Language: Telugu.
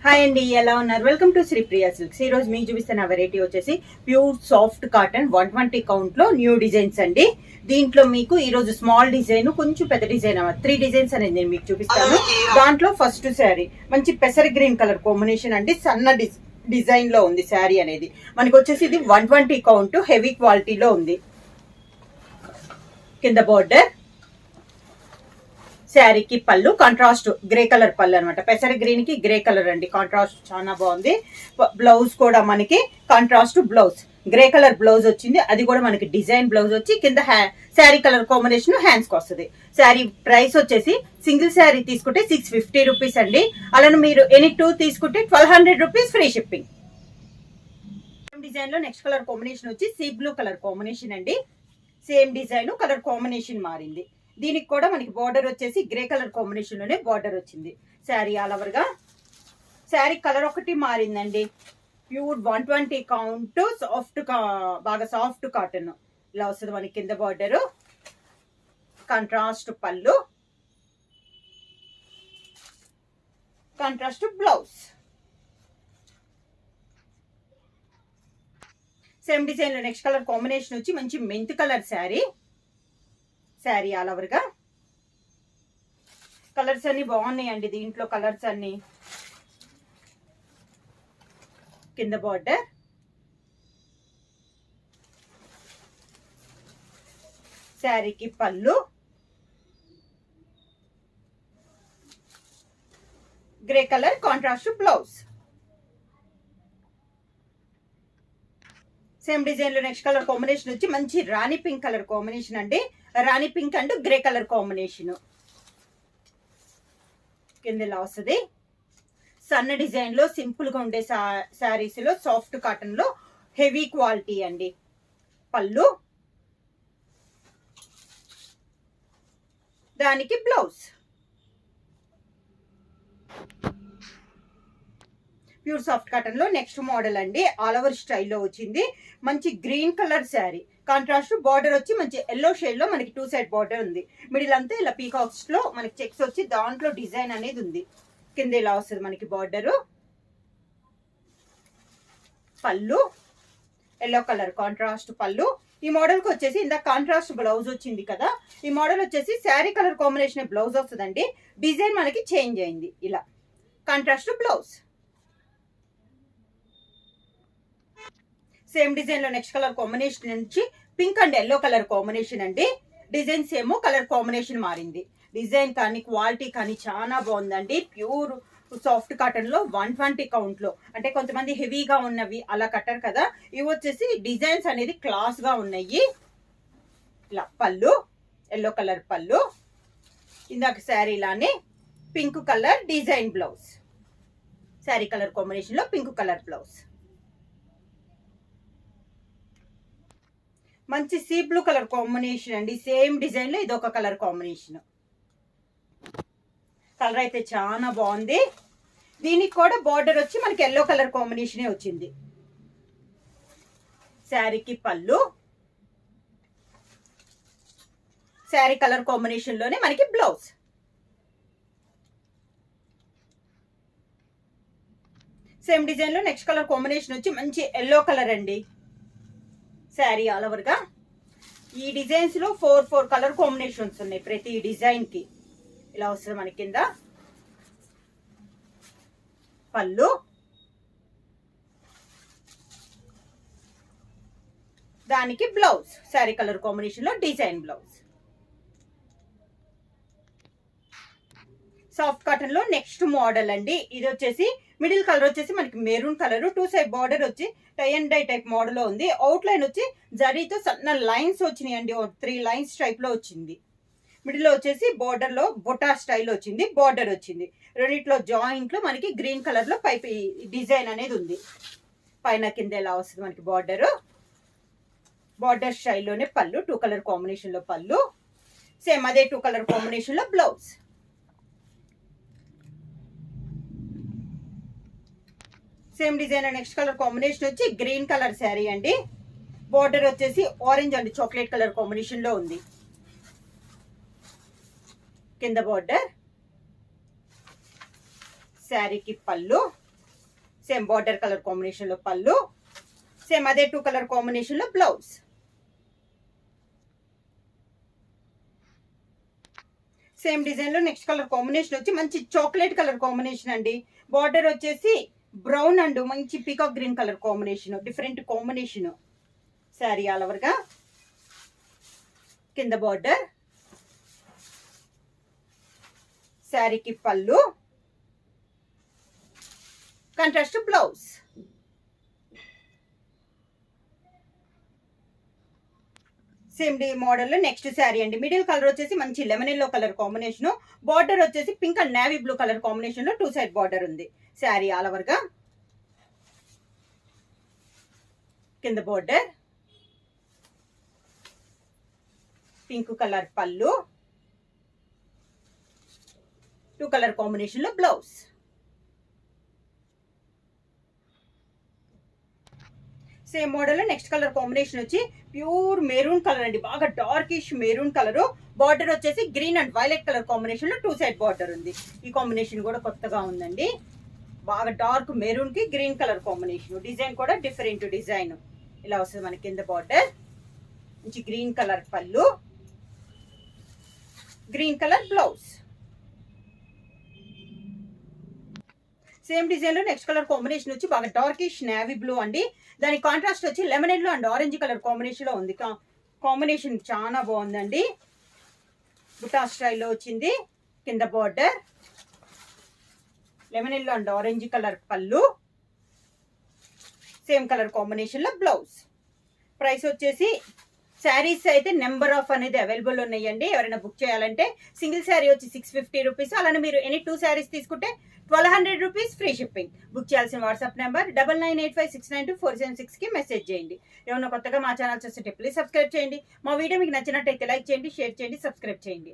హాయ్ అండి, ఎలా ఉన్నారు? Welcome to Sripriya silks. ఈ రోజు మీకు చూపిస్తున్న వెరైటీ వచ్చేసి ప్యూర్ సాఫ్ట్ కాటన్ 120 కౌంట్ లో న్యూ డిజైన్స్ అండి. దీంట్లో మీకు ఈ రోజు స్మాల్ డిజైన్, కొంచెం పెద్ద డిజైన్, 3 డిజైన్స్ అనేది నేను మీకు చూపిస్తాను. దాంట్లో ఫస్ట్ శారీ మంచి పెసర గ్రీన్ కలర్ కాంబినేషన్ అండి. సన్న డిజైన్ లో ఉంది శారీ అనేది. మనకి వచ్చేసి ఇది 120 కౌంట్, హెవీ క్వాలిటీలో ఉంది. కింద బోర్డర్, శారీకి పళ్ళు కాంట్రాస్ట్ గ్రే కలర్ పళ్ళు అనమాట. పెసర గ్రీన్ కి గ్రే కలర్ అండి, కాంట్రాస్ట్ చాలా బాగుంది. బ్లౌజ్ కూడా మనకి contrast blouse, grey colour blouse వచ్చింది. అది కూడా మనకి డిజైన్ బ్లౌజ్ వచ్చి కింద శారీ కలర్ కాంబినేషన్ హ్యాండ్స్ కి వస్తుంది. శారీ ప్రైస్ వచ్చేసి సింగిల్ శారీ తీసుకుంటే 650 రూపీస్ అండి. అలానే మీరు ఎనీ 2 తీసుకుంటే 1200 రూపీస్ ఫ్రీ షిప్పింగ్. డిజైన్ లో నెక్స్ట్ కలర్ కాంబినేషన్ వచ్చి సీ బ్లూ కలర్ కాంబినేషన్ అండి. సేమ్ డిజైన్, కలర్ కాంబినేషన్ మారింది. దీనికి కూడా మనకి బార్డర్ వచ్చేసి గ్రే కలర్ కాంబినేషన్ లోనే బార్డర్ వచ్చింది. శారీ ఆల్ ఓవర్ గా శారీ కలర్ ఒకటి మారిందండి. ప్యూర్ 120 కౌంట్, సాఫ్ట్, బాగా సాఫ్ట్ కాటన్ ఇలా వస్తుంది మనకి. కింద బార్డర్, కాంట్రాస్ట్ పళ్ళు, కాంట్రాస్ట్ బ్లౌజ్. సేమ్ డిజైన్ లో నెక్స్ట్ కలర్ కాంబినేషన్ వచ్చి మంచి mint colour sari. Sari all over గా కలర్స్ అన్ని బాగున్నాయండి. దీంట్లో కలర్స్ అన్ని. కింద బార్డర్, శారీకి పళ్ళు, grey colour contrast blouse. Same design లో నెక్స్ట్ కలర్ కాంబినేషన్ వచ్చి మంచి రాణి పింక్ కలర్ కాంబినేషన్ అండి. Rani pink and grey colour combination కింద ఇలా వస్తుంది. సన్న డిజైన్ లో సింపుల్ గా ఉండే శారీస్ లో సాఫ్ట్ కాటన్ లో హెవీ క్వాలిటీ అండి. పళ్ళు, దానికి బ్లౌజ్. ప్యూర్ సాఫ్ట్ కాటన్ లో నెక్స్ట్ మోడల్ అండి. ఆల్ ఓవర్ స్టైల్లో వచ్చింది. మంచి green colour sari, contrast border వచ్చి మంచి ఎల్లో షేడ్ లో మనకి 2 సైడ్ బార్డర్ ఉంది. మిడిల్ అంతా ఇలా పీకాక్స్ లో మనకి చెక్స్ వచ్చి దాంట్లో డిజైన్ అనేది ఉంది. కింద ఇలా వస్తుంది మనకి బార్డర్. పళ్ళు ఎల్లో కలర్ కాంట్రాస్ట్ పళ్ళు. ఈ మోడల్ కి వచ్చేసి ఇంత కాంట్రాస్ట్ బ్లౌజ్ వచ్చింది కదా. ఈ మోడల్ వచ్చేసి శారీ కలర్ కాంబినేషన్ బ్లౌజ్ వస్తుందండి. డిజైన్ మనకి చేంజ్ అయింది. ఇలా కాంట్రాస్ట్ బ్లౌజ్. సేమ్ డిజైన్ లో నెక్స్ట్ కలర్ కాంబినేషన్ నుంచి pink and yellow colour combination అండి. డిజైన్స్ ఏమో కలర్ కాంబినేషన్ మారింది. డిజైన్ కానీ క్వాలిటీ కానీ చాలా బాగుందండి. ప్యూర్ సాఫ్ట్ కాటన్ లో 120 కౌంట్ లో, అంటే కొంతమంది హెవీగా ఉన్నవి అలా కట్టారు కదా. ఇవి వచ్చేసి డిజైన్స్ అనేది క్లాస్ గా ఉన్నాయి. ఇలా పళ్ళు, ఎల్లో కలర్ పళ్ళు. ఇందాక శారీ లానే pink colour design blouse. Sari colour combination లో పింక్ కలర్ బ్లౌజ్. మంచి సీ బ్లూ కలర్ కాంబినేషన్ అండి. సేమ్ డిజైన్ లో ఇదొక కలర్ కాంబినేషన్. కలర్ అయితే చాలా బాగుంది. దీనికి కూడా బార్డర్ వచ్చి మనకి ఎల్లో కలర్ కాంబినేషనే వచ్చింది. శారీకి పళ్ళు, శారీ కలర్ కాంబినేషన్ లోనే మనకి బ్లౌజ్. సేమ్ డిజైన్ లో నెక్స్ట్ కలర్ కాంబినేషన్ వచ్చి మంచి ఎల్లో కలర్ అండి. శారీ ఆల్ ఓవర్ గా ఈ డిజైన్స్ లో 4 కలర్ కాంబినేషన్స్ ఉన్నాయి. ప్రతి డిజైన్ కి ఇలా వస్తుంది మనకి. కింద పళ్ళు, దానికి బ్లౌజ్. శారీ కలర్ కాంబినేషన్ లో డిజైన్ బ్లౌజ్. సాఫ్ట్ కాటన్ లో నెక్స్ట్ మోడల్ అండి. ఇది వచ్చేసి మిడిల్ కలర్ వచ్చేసి మనకి మెరూన్ కలర్, 2 సైడ్ బార్డర్ వచ్చి tie and dye type model లో ఉంది. అవుట్ లైన్ వచ్చి జరీతో సన్న లైన్స్ వచ్చినాయి అండి. 3 లైన్స్ టైప్ లో వచ్చింది. మిడిల్ లో వచ్చేసి బార్డర్ లో బొటా స్టైల్ వచ్చింది. బార్డర్ వచ్చింది. రెండిట్లో జాయింట్ లో మనకి గ్రీన్ కలర్ లో పైప్ డిజైన్ అనేది ఉంది. పైన కింద ఎలా వస్తుంది మనకి బార్డర్. బార్డర్ స్టైల్లోనే పళ్ళు, 2 కలర్ కాంబినేషన్ లో పళ్ళు. సేమ్ అదే 2 కలర్ కాంబినేషన్ లో blouse. Same design next colour combination వచ్చి గ్రీన్ కలర్ శారీ అండి. బార్డర్ వచ్చేసి orange and chocolate colour combination లో ఉంది. కింద బార్డర్, శారీకి పళ్ళు, సేమ్ బార్డర్ కలర్ కాంబినేషన్ లో పళ్ళు, సేమ్ అదే 2 కలర్ కాంబినేషన్ లో బ్లౌజ్. సేమ్ డిజైన్ లో నెక్స్ట్ కలర్ కాంబినేషన్ వచ్చి మంచి చాక్లెట్ కలర్ కాంబినేషన్ అండి. బార్డర్ వచ్చేసి బ్రౌన్ అండ్ మంచి peacock green colour combination, different combination. Sari all over గా కింద బార్డర్, శారీకి పళ్ళు, కాంట్రాస్ట్ బ్లౌజ్. సేమ్ డి మోడల్ లో నెక్స్ట్ శారీ అండి. మిడిల్ కలర్ వచ్చేసి మంచి lemon yellow colour combination, border వచ్చేసి pink and navy blue colour combination లో 2 సైడ్ బార్డర్ ఉంది. శారీ ఆల్ ఓవర్ గా కింద బార్డర్, పింక్ కలర్ పళ్ళు, 2 కలర్ కాంబినేషన్ లో బ్లౌజ్. సేమ్ మోడల్ లో నెక్స్ట్ కలర్ కాంబినేషన్ వచ్చి ప్యూర్ మెరూన్ కలర్ అండి, బాగా డార్కిష్ మెరూన్ కలర్. బార్డర్ వచ్చేసి green and violet colour combination లో 2 సైడ్ బార్డర్ ఉంది. ఈ కాంబినేషన్ కూడా కొత్తగా ఉందండి. బాగా డార్క్ మెరూన్ కి గ్రీన్ కలర్ కాంబినేషన్, డిజైన్ కూడా డిఫరెంట్ డిజైన్. ఇలా వస్తుంది మనకి కింద బార్డర్, మంచి గ్రీన్ కలర్ పళ్ళు, green colour blouse. Same design లో నెక్స్ట్ కలర్ కాంబినేషన్ వచ్చి బాగా డార్కిష్ నేవీ బ్లూ అండి. దాని కాంట్రాస్ట్ వచ్చి lemon yellow and orange colour combination లో ఉంది. కాంబినేషన్ చాలా బాగుందండి. బుటా స్టైల్లో వచ్చింది. కింద border, lemon yellow and orange colour పళ్ళు, సేమ్ కలర్ కాంబినేషన్ లో బ్లౌజ్. ప్రైస్ వచ్చేసి శారీస్ అయితే నెంబర్ ఆఫ్ అనేది అవైలబుల్ ఉన్నాయండి. ఎవరైనా బుక్ చేయాలంటే సింగిల్ శారీ వచ్చి 650 రూపీస్. అలానే మీరు ఎనీ 2 శారీస్ తీసుకుంటే 1200 రూపీస్ ఫ్రీ షిప్పింగ్. బుక్ చేయాల్సిన వాట్సాప్ నెంబర్ 9985692476 కి మెసేజ్ చేయండి. ఏమన్నా కొత్తగా మా ఛానల్ చూస్తుంటే ప్లీజ్ సబ్స్క్రైబ్ చేయండి. మా వీడియో మీకు నచ్చినట్టయితే లైక్ చేయండి, షేర్ చేయండి, సబ్స్క్రైబ్ చేయండి.